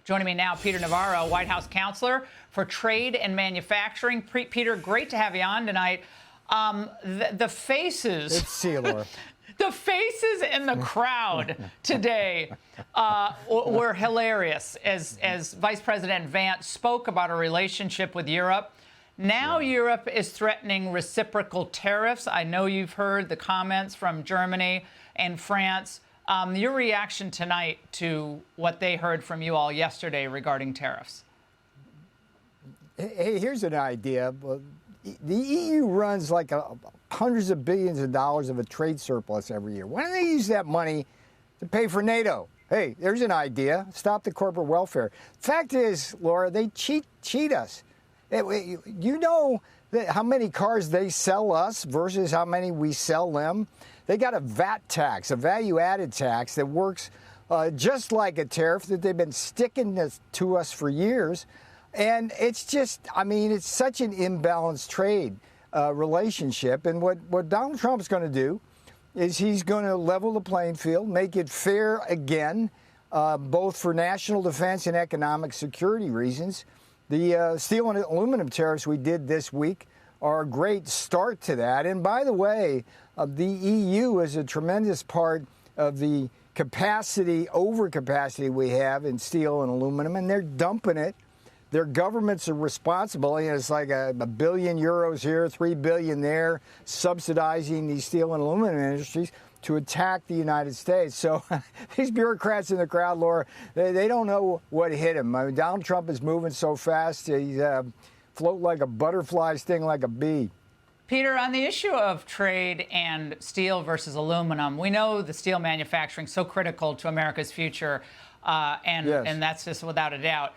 Joining me now, Peter Navarro, White House counselor for trade and manufacturing. Peter, great to have you on tonight. The faces. It's Laura. The faces in the crowd today were hilarious as Vice President Vance spoke about a relationship with Europe. Now Europe is threatening reciprocal tariffs. I know you've heard the comments from Germany and France. Your reaction tonight to what they heard from you all yesterday regarding tariffs? Hey, here's an idea. The EU runs like hundreds of billions of dollars of a trade surplus every year. Why don't they use that money to pay for NATO? Hey, there's an idea. Stop the corporate welfare. Fact is, Laura, they cheat us. You know how many cars they sell us versus how many we sell them? They got a VAT tax, a value-added tax that works just like a tariff that they've been sticking to us for years. And it's just, I mean, it's such an imbalanced trade relationship. And what Donald Trump's going to do is he's going to level the playing field, make it fair again, both for national defense and economic security reasons. The steel and aluminum tariffs we did this week are a great start to that. And by the way, the EU is a tremendous part of the overcapacity we have in steel and aluminum, and they're dumping it. Their governments are responsible. It's like a billion euros here, 3 billion there, subsidizing these steel and aluminum industries to attack the United States. So these bureaucrats in the crowd, Laura, they don't know what hit him. I mean, Donald Trump is moving so fast. He's float like a butterfly, sting like a bee. Peter, on the issue of trade and steel versus aluminum, we know the steel manufacturing is so critical to America's future, and that's just without a doubt.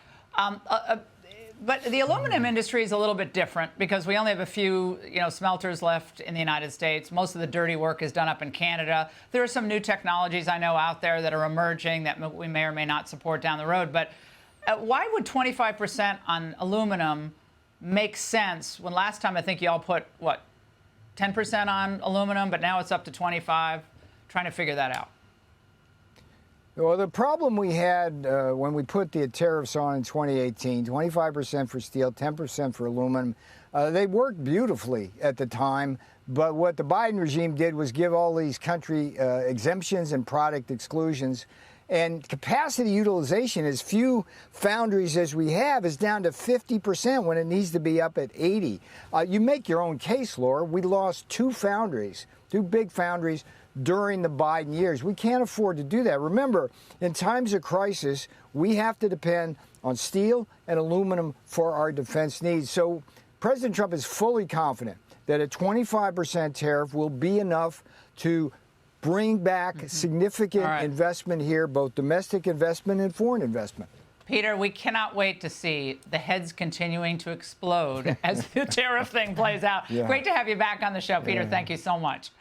But the aluminum industry is a little bit different because we only have a few, smelters left in the United States. Most of the dirty work is done up in Canada. There are some new technologies I know out there that are emerging that we may or may not support down the road. But why would 25% on aluminum make sense when last time I think you all put, 10% on aluminum, but now it's up to 25%? Trying to figure that out. Well, the problem we had when we put the tariffs on in 2018, 25% for steel, 10% for aluminum, they worked beautifully at the time. But what the Biden regime did was give all these country exemptions and product exclusions. And capacity utilization, as few foundries as we have, is down to 50% when it needs to be up at 80%. You make your own case, Laura. We lost two big foundries, during the Biden years. We can't afford to do that. Remember, in times of crisis, we have to depend on steel and aluminum for our defense needs. So President Trump is fully confident that a 25% tariff will be enough to bring back significant investment here, both domestic investment and foreign investment. Peter, we cannot wait to see the heads continuing to explode as the tariff thing plays out. Great to have you back on the show, Peter. Thank you so much.